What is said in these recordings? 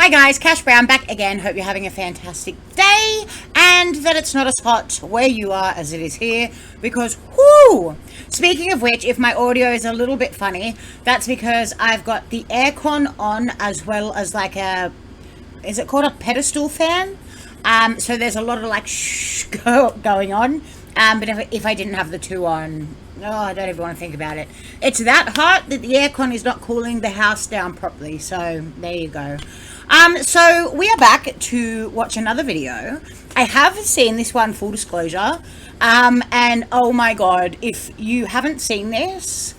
Hi guys, Cash Brown back again. Hope you're having a fantastic day and that it's not as hot where you are as it is here because whoo! Speaking of which, if my audio is a little bit funny, that's because I've got the aircon on as well as like is it called a pedestal fan? So there's a lot of like going on. But if I didn't have the two on, I don't even want to think about it. It's that hot that the aircon is not cooling the house down properly. So there you go. So we are back to watch another video. I have seen this one, full disclosure. And oh my God, if you haven't seen this,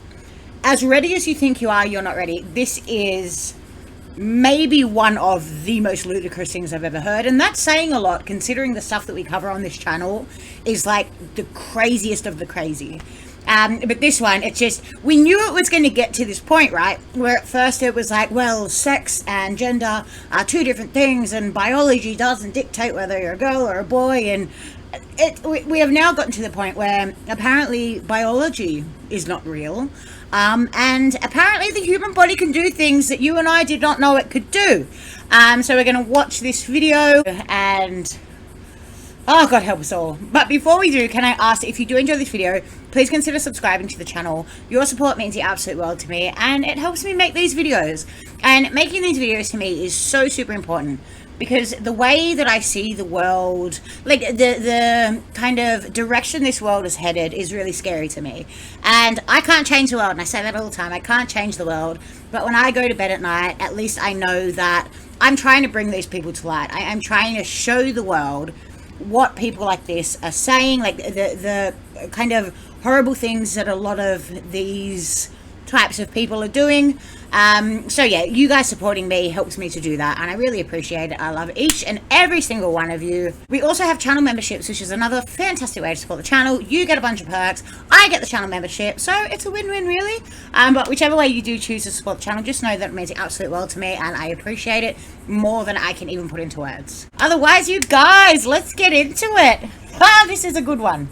as ready as you think you are, you're not ready. This is maybe one of the most ludicrous things I've ever heard, and that's saying a lot considering the stuff that we cover on this channel is like the craziest of the crazy. But this one, it's just, we knew it was going to get to this point, right, where at first it was like, well, sex and gender are two different things and biology doesn't dictate whether you're a girl or a boy, and we have now gotten to the point where apparently biology is not real. And apparently the human body can do things that you and I did not know it could do. So we're going to watch this video and, oh God help us all. But before we do, can I ask, if you do enjoy this video, please consider subscribing to the channel. Your support means the absolute world to me and it helps me make these videos. And making these videos to me is so super important. Because the way that I see the world, like the kind of direction this world is headed is really scary to me. And I can't change the world, and I say that all the time, I can't change the world. But when I go to bed at night, at least I know that I'm trying to bring these people to light. I'm trying to show the world what people like this are saying, like the kind of horrible things that a lot of these types of people are doing. So yeah, you guys supporting me helps me to do that, and I really appreciate it. I love each and every single one of you. We also have channel memberships, which is another fantastic way to support the channel. You get a bunch of perks, I get the channel membership, so it's a win-win really. But whichever way you do choose to support the channel, just know that it means the absolute world to me, and I appreciate it more than I can even put into words. Otherwise, you guys, let's get into it. This is a good one.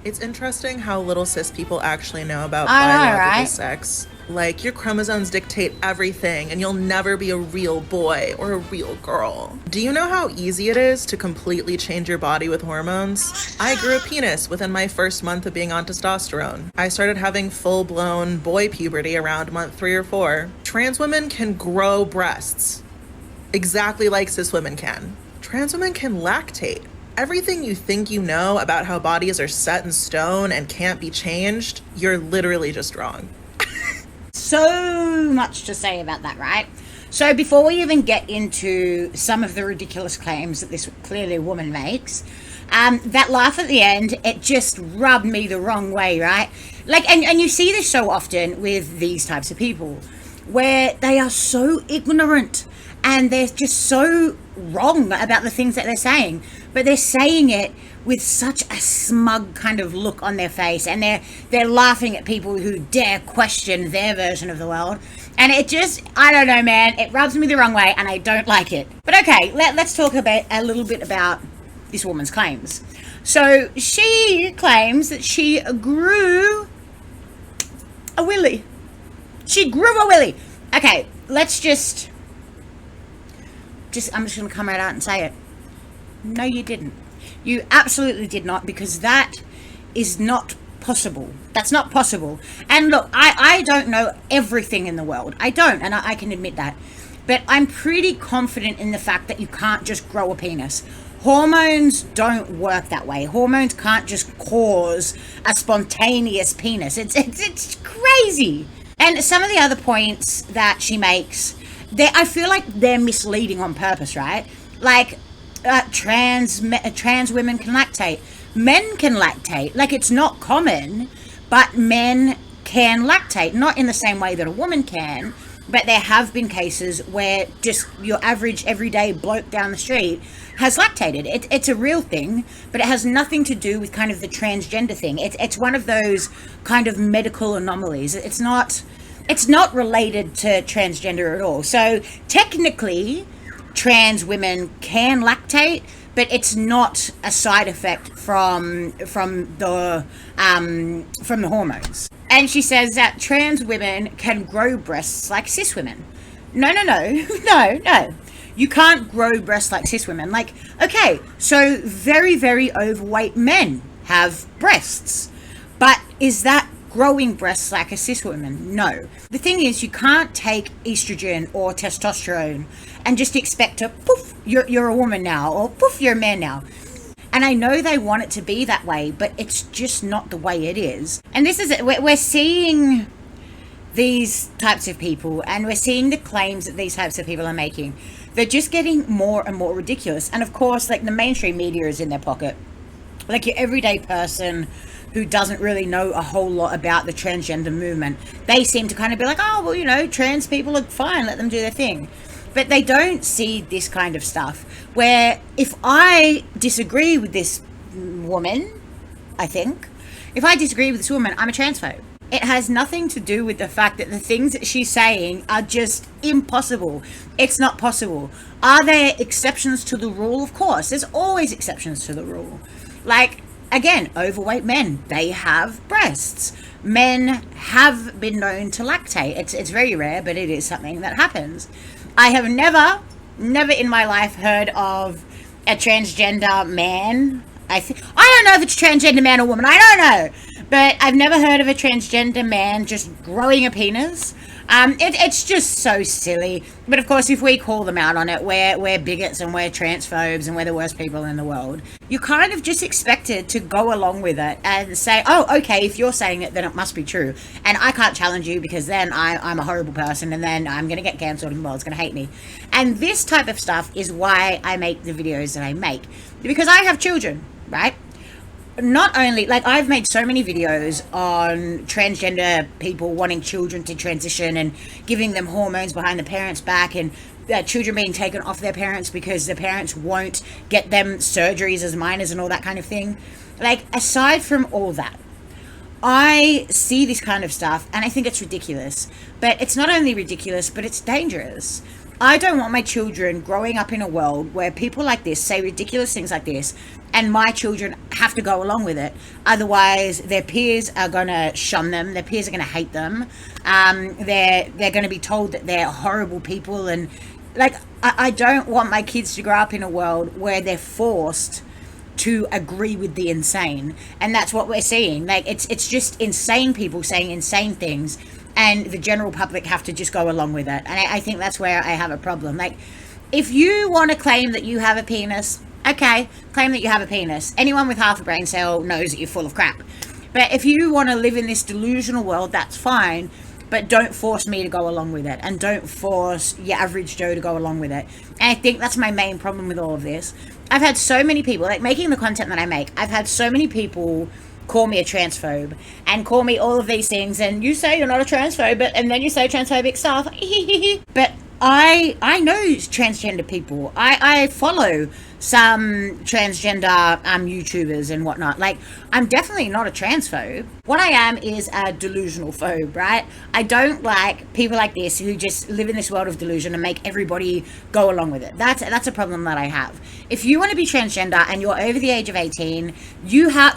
It's interesting how little cis people actually know about I know, biological right? sex. Like, your chromosomes dictate everything, and you'll never be a real boy or a real girl. Do you know how easy it is to completely change your body with hormones? I grew a penis within my first month of being on testosterone. I started having full-blown boy puberty around month 3 or 4. Trans women can grow breasts, exactly like cis women can. Trans women can lactate. Everything you think you know about how bodies are set in stone and can't be changed, you're literally just wrong. So much to say about that, right? So before we even get into some of the ridiculous claims that this clearly woman makes, that laugh at the end, it just rubbed me the wrong way, right? Like, and you see this so often with these types of people, where they are so ignorant and they're just so wrong about the things that they're saying, but they're saying it with such a smug kind of look on their face, and they're laughing at people who dare question their version of the world, and it just, I don't know, man, it rubs me the wrong way and I don't like it. But okay, let's talk about a little bit about this woman's claims. So she claims that she grew a willy. She grew a willy. Okay, let's just I'm just gonna come right out and say it. No, you didn't. You absolutely did not, because that is not possible. That's not possible. And look, I don't know everything in the world. I don't, and I can admit that. But I'm pretty confident in the fact that you can't just grow a penis. Hormones don't work that way. Hormones can't just cause a spontaneous penis. It's crazy. And some of the other points that she makes, I feel like they're misleading on purpose, right? Like, trans women can lactate. Men can lactate. Like, it's not common, but men can lactate. Not in the same way that a woman can, but there have been cases where just your average everyday bloke down the street has lactated. It's a real thing, but it has nothing to do with kind of the transgender thing. It's one of those kind of medical anomalies. It's not related to transgender at all. So technically, trans women can lactate, but it's not a side effect from the hormones. And she says that trans women can grow breasts like cis women. No. you can't grow breasts like cis women. Like, okay, so very, very overweight men have breasts. But is that growing breasts like a cis woman? No. The thing is, you can't take estrogen or testosterone and just expect to, poof, you're a woman now, or poof, you're a man now. And I know they want it to be that way, but it's just not the way it is. And this is it. We're seeing these types of people, and we're seeing the claims that these types of people are making. They're just getting more and more ridiculous. And of course, like, the mainstream media is in their pocket. Like, your everyday person who doesn't really know a whole lot about the transgender movement, they seem to kind of be like, oh, well, you know, trans people are fine, let them do their thing. But they don't see this kind of stuff, where if I disagree with this woman, I think, if I disagree with this woman, I'm a transphobe. It has nothing to do with the fact that the things that she's saying are just impossible. It's not possible. Are there exceptions to the rule? Of course, there's always exceptions to the rule. Like, again, overweight men, they have breasts. Men have been known to lactate. It's very rare, but it is something that happens. I have never in my life heard of a transgender man. I don't know if it's a transgender man or woman. I don't know. But I've never heard of a transgender man just growing a penis. It's just so silly. But of course, if we call them out on it, we're bigots and we're transphobes and we're the worst people in the world. You're kind of just expected to go along with it and say, oh, okay, if you're saying it, then it must be true. And I can't challenge you, because then I'm a horrible person, and then I'm going to get cancelled and the world's going to hate me. And this type of stuff is why I make the videos that I make. Because I have children, right? Not only, like, I've made so many videos on transgender people wanting children to transition and giving them hormones behind the parents' back, and children being taken off their parents because the parents won't get them surgeries as minors and all that kind of thing. Like, aside from all that, I see this kind of stuff and I think it's ridiculous. But it's not only ridiculous, but it's dangerous. I don't want my children growing up in a world where people like this say ridiculous things like this, and my children have to go along with it. Otherwise, their peers are going to shun them. Their peers are going to hate them. They're going to be told that they're horrible people. And, like, I don't want my kids to grow up in a world where they're forced to agree with the insane. And that's what we're seeing. Like, it's just insane people saying insane things, and the general public have to just go along with it. And I think that's where I have a problem. Like, if you want to claim that you have a penis, okay, claim that you have a penis. Anyone with half a brain cell knows that you're full of crap. But if you want to live in this delusional world, that's fine. But don't force me to go along with it. And don't force your average Joe to go along with it. And I think that's my main problem with all of this. I've had so many people, like, making the content that I make, I've had so many people call me a transphobe and call me all of these things, and you say you're not a transphobe, and then you say transphobic stuff. But I know transgender people. I follow some transgender YouTubers and whatnot. Like, I'm definitely not a transphobe. What I am is a delusional phobe, right? I don't like people like this who just live in this world of delusion and make everybody go along with it. That's a problem that I have. If you want to be transgender and you're over the age of 18,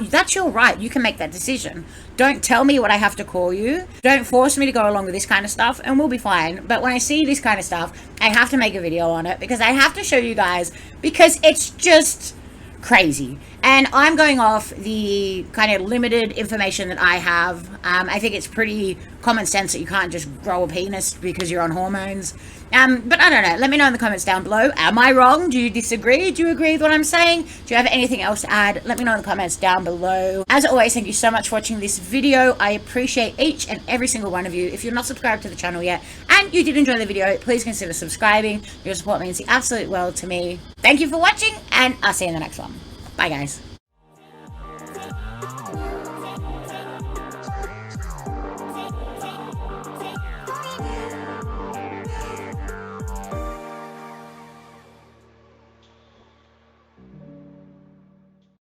that's your right. You can make that decision. Don't tell me what I have to call you. Don't force me to go along with this kind of stuff, and we'll be fine. But when I see this kind of stuff, I have to make a video on it, because I have to show you guys, because it's just crazy. And I'm going off the kind of limited information that I have. I think it's pretty common sense that you can't just grow a penis because you're on hormones. But I don't know. Let me know in the comments down below. Am I wrong? Do you disagree? Do you agree with what I'm saying? Do you have anything else to add? Let me know in the comments down below. As always, thank you so much for watching this video. I appreciate each and every single one of you. If you're not subscribed to the channel yet and you did enjoy the video, please consider subscribing. Your support means the absolute world to me. Thank you for watching, and I'll see you in the next one. Bye, guys.